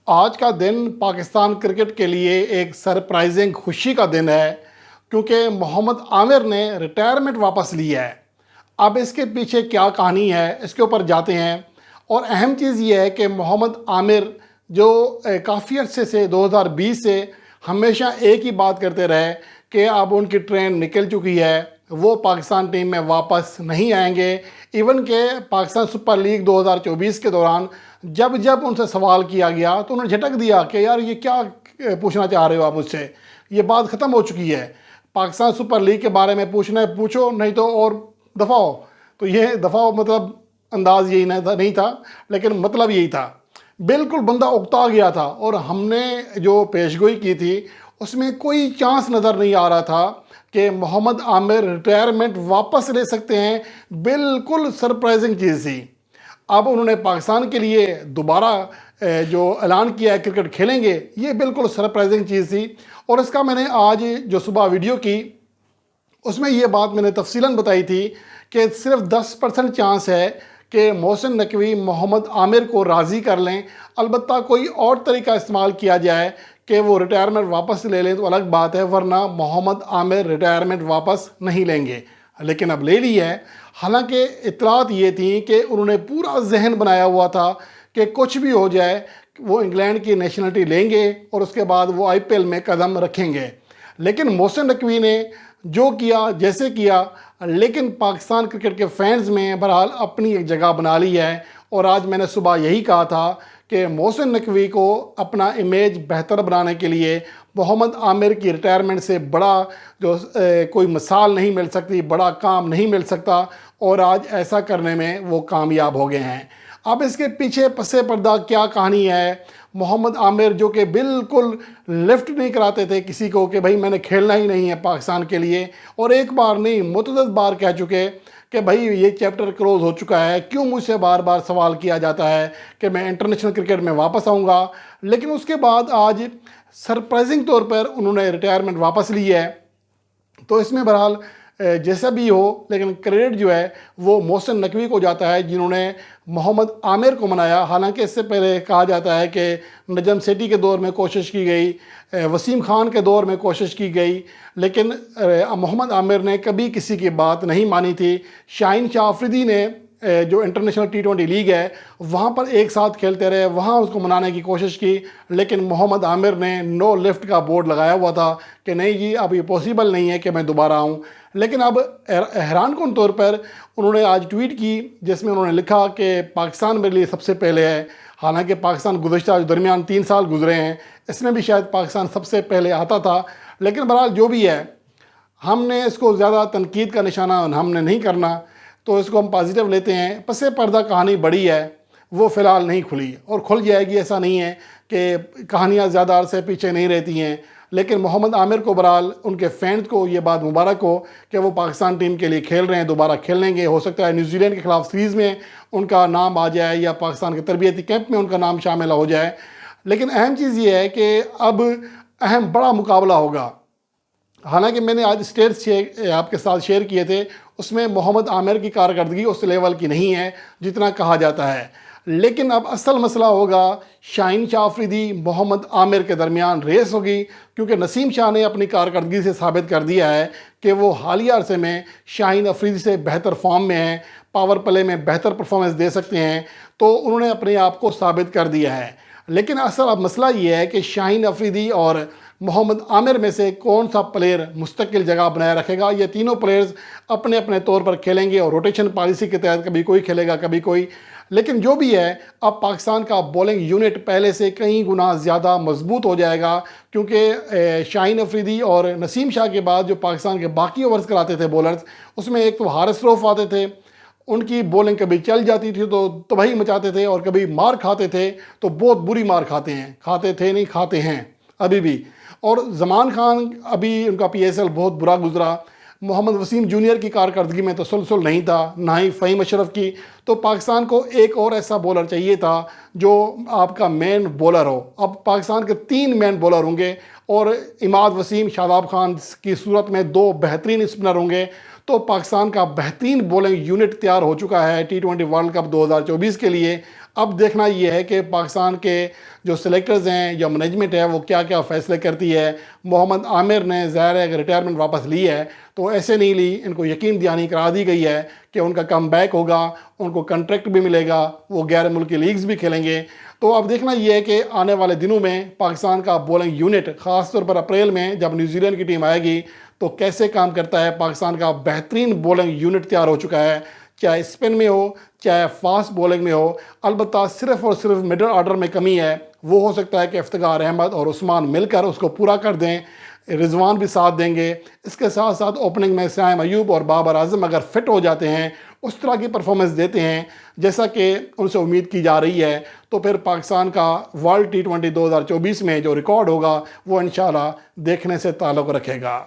آج کا دن پاکستان کرکٹ کے لیے ایک سرپرائزنگ خوشی کا دن ہے کیونکہ محمد عامر نے ریٹائرمنٹ واپس لیا ہے۔ اب اس کے پیچھے کیا کہانی ہے اس کے اوپر جاتے ہیں، اور اہم چیز یہ ہے کہ محمد عامر جو کافی عرصے سے 2020 سے ہمیشہ ایک ہی بات کرتے رہے کہ اب ان کی ٹرین نکل چکی ہے، وہ پاکستان ٹیم میں واپس نہیں آئیں گے۔ ایون کہ پاکستان سپر لیگ 2024 کے دوران جب ان سے سوال کیا گیا تو انہوں نے جھٹک دیا کہ یار یہ کیا پوچھنا چاہ رہے ہو آپ مجھ سے، یہ بات ختم ہو چکی ہے، پاکستان سپر لیگ کے بارے میں پوچھنا ہے پوچھو، نہیں تو اور دفعہ ہو۔ تو یہ دفعہ ہو مطلب انداز یہی نہیں تھا، لیکن مطلب یہی تھا۔ بالکل بندہ اکتا گیا تھا، اور ہم نے جو پیشگوئی کی تھی اس میں کوئی چانس نظر نہیں آ رہا تھا کہ محمد عامر ریٹائرمنٹ واپس لے سکتے ہیں۔ بالکل سرپرائزنگ چیز تھی۔ اب انہوں نے پاکستان کے لیے دوبارہ جو اعلان کیا ہے کرکٹ کھیلیں گے، یہ بالکل سرپرائزنگ چیز تھی۔ اور اس کا میں نے آج جو صبح ویڈیو کی اس میں یہ بات میں نے تفصیلاً بتائی تھی کہ صرف 10% چانس ہے کہ محسن نقوی محمد عامر کو راضی کر لیں، البتہ کوئی اور طریقہ استعمال کیا جائے کہ وہ ریٹائرمنٹ واپس لے لیں تو الگ بات ہے، ورنہ محمد عامر ریٹائرمنٹ واپس نہیں لیں گے۔ لیکن اب لے لی ہے۔ حالانکہ اطلاعات یہ تھیں کہ انہوں نے پورا ذہن بنایا ہوا تھا کہ کچھ بھی ہو جائے وہ انگلینڈ کی نیشنلٹی لیں گے اور اس کے بعد وہ آئی پی ایل میں قدم رکھیں گے۔ لیکن محسن نقوی نے جو کیا جیسے کیا، لیکن پاکستان کرکٹ کے فینز میں بہرحال اپنی ایک جگہ بنا لی ہے۔ اور آج میں نے صبح یہی کہا تھا کہ محسن نقوی کو اپنا امیج بہتر بنانے کے لیے محمد عامر کی ریٹائرمنٹ سے بڑا جو کوئی مثال نہیں مل سکتی، بڑا کام نہیں مل سکتا، اور آج ایسا کرنے میں وہ کامیاب ہو گئے ہیں۔ اب اس کے پیچھے پس پردہ کیا کہانی ہے؟ محمد عامر جو کہ بالکل لفٹ نہیں کراتے تھے کسی کو کہ بھائی میں نے کھیلنا ہی نہیں ہے پاکستان کے لیے، اور ایک بار نہیں متعدد بار کہہ چکے کہ بھائی یہ چیپٹر کلوز ہو چکا ہے، کیوں مجھ سے بار بار سوال کیا جاتا ہے کہ میں انٹرنیشنل کرکٹ میں واپس آؤں گا۔ لیکن اس کے بعد آج سرپرائزنگ طور پر انہوں نے ریٹائرمنٹ واپس لی ہے۔ تو اس میں بہرحال جیسا بھی ہو، لیکن کریڈٹ جو ہے وہ محسن نقوی کو جاتا ہے جنہوں نے محمد عامر کو منایا۔ حالانکہ اس سے پہلے کہا جاتا ہے کہ نجم سیٹھی کے دور میں کوشش کی گئی، وسیم خان کے دور میں کوشش کی گئی، لیکن محمد عامر نے کبھی کسی کی بات نہیں مانی تھی۔ شاہین شاہ آفریدی نے جو انٹرنیشنل T20 لیگ ہے وہاں پر ایک ساتھ کھیلتے رہے، وہاں اس کو منانے کی کوشش کی، لیکن محمد عامر نے نو لفٹ کا بورڈ لگایا ہوا تھا کہ نہیں جی اب یہ پاسبل نہیں ہے کہ میں دوبارہ آؤں۔ لیکن اب حیران کن طور پر انہوں نے آج ٹویٹ کی جس میں انہوں نے لکھا کہ پاکستان میرے لیے سب سے پہلے ہے۔ حالانکہ پاکستان گزشتہ درمیان 3 سال گزرے ہیں، اس میں بھی شاید پاکستان سب سے پہلے آتا تھا، لیکن بہرحال جو بھی ہے ہم نے اس کو زیادہ تنقید کا نشانہ ہم نے نہیں کرنا، تو اس کو ہم پازیٹیو لیتے ہیں۔ پس پردہ کہانی بڑی ہے، وہ فی الحال نہیں کھلی اور کھل جائے گی، ایسا نہیں ہے کہ کہانیاں زیادہ عرصے پیچھے نہیں رہتی ہیں۔ لیکن محمد عامر کو بہرحال ان کے فینس کو یہ بات مبارک ہو کہ وہ پاکستان ٹیم کے لیے کھیل رہے ہیں، دوبارہ کھیلیں گے۔ ہو سکتا ہے نیوزی لینڈ کے خلاف سیریز میں ان کا نام آ جائے یا پاکستان کے تربیتی کیمپ میں ان کا نام شامل ہو جائے۔ لیکن اہم چیز یہ ہے کہ اب بڑا مقابلہ ہوگا۔ حالانکہ میں نے آج اسٹیٹس آپ کے ساتھ شیئر کیے تھے، اس میں محمد عامر کی کارکردگی اس لیول کی نہیں ہے جتنا کہا جاتا ہے، لیکن اب اصل مسئلہ ہوگا شاہین شاہ آفریدی محمد عامر کے درمیان ریس ہوگی، کیونکہ نسیم شاہ نے اپنی کارکردگی سے ثابت کر دیا ہے کہ وہ حالیہ عرصے میں شاہین آفریدی سے بہتر فارم میں ہیں، پاور پلے میں بہتر پرفارمنس دے سکتے ہیں، تو انہوں نے اپنے آپ کو ثابت کر دیا ہے۔ لیکن اصل اب مسئلہ یہ ہے کہ شاہین آفریدی اور محمد عامر میں سے کون سا پلیئر مستقل جگہ بنائے رکھے گا۔ یہ تینوں پلیئرز اپنے اپنے طور پر کھیلیں گے اور روٹیشن پالیسی کے تحت کبھی کوئی کھیلے گا کبھی کوئی۔ لیکن جو بھی ہے اب پاکستان کا بولنگ یونٹ پہلے سے کئی گنا زیادہ مضبوط ہو جائے گا، کیونکہ شاہین آفریدی اور نسیم شاہ کے بعد جو پاکستان کے باقی اوورز کراتے تھے بولرز، اس میں ایک تو حارث روف آتے تھے، ان کی بولنگ کبھی چل جاتی تھی تو تباہی مچاتے تھے، اور کبھی مار کھاتے تھے تو بہت بری مار کھاتے ہیں، کھاتے تھے نہیں کھاتے ہیں ابھی بھی۔ اور زمان خان ابھی ان کا PSL بہت برا گزرا۔ محمد وسیم جونیئر کی کارکردگی میں تسلسل نہیں تھا، نہ ہی فہیم اشرف کی۔ تو پاکستان کو ایک اور ایسا بولر چاہیے تھا جو آپ کا مین بولر ہو۔ اب پاکستان کے 3 مین بولر ہوں گے، اور عماد وسیم، شاداب خان کی صورت میں 2 بہترین اسپنر ہوں گے۔ تو پاکستان کا بہترین بولنگ یونٹ تیار ہو چکا ہے T20 ورلڈ کپ 2024 کے لیے۔ اب دیکھنا یہ ہے کہ پاکستان کے جو سلیکٹرز ہیں یا مینجمنٹ ہے وہ کیا کیا فیصلے کرتی ہے۔ محمد عامر نے ظاہر ہے اگر ریٹائرمنٹ واپس لی ہے تو ایسے نہیں لی، ان کو یقین دہانی کرا دی گئی ہے کہ ان کا کم بیک ہوگا، ان کو کنٹریکٹ بھی ملے گا، وہ غیر ملکی لیگز بھی کھیلیں گے۔ تو اب دیکھنا یہ ہے کہ آنے والے دنوں میں پاکستان کا بولنگ یونٹ، خاص طور پر اپریل میں جب نیوزی لینڈ کی ٹیم آئے گی تو کیسے کام کرتا ہے۔ پاکستان کا بہترین بولنگ یونٹ تیار ہو چکا ہے، چاہے اسپن میں ہو چاہے فاسٹ بولنگ میں ہو۔ البتہ صرف اور صرف مڈل آرڈر میں کمی ہے، وہ ہو سکتا ہے کہ افتخار احمد اور عثمان مل کر اس کو پورا کر دیں، رضوان بھی ساتھ دیں گے۔ اس کے ساتھ ساتھ اوپننگ میں سائم ایوب اور بابر اعظم اگر فٹ ہو جاتے ہیں، اس طرح کی پرفارمنس دیتے ہیں جیسا کہ ان سے امید کی جا رہی ہے، تو پھر پاکستان کا ورلڈ T20 2024 میں جو ریکارڈ ہوگا وہ انشاءاللہ دیکھنے سے تعلق رکھے گا۔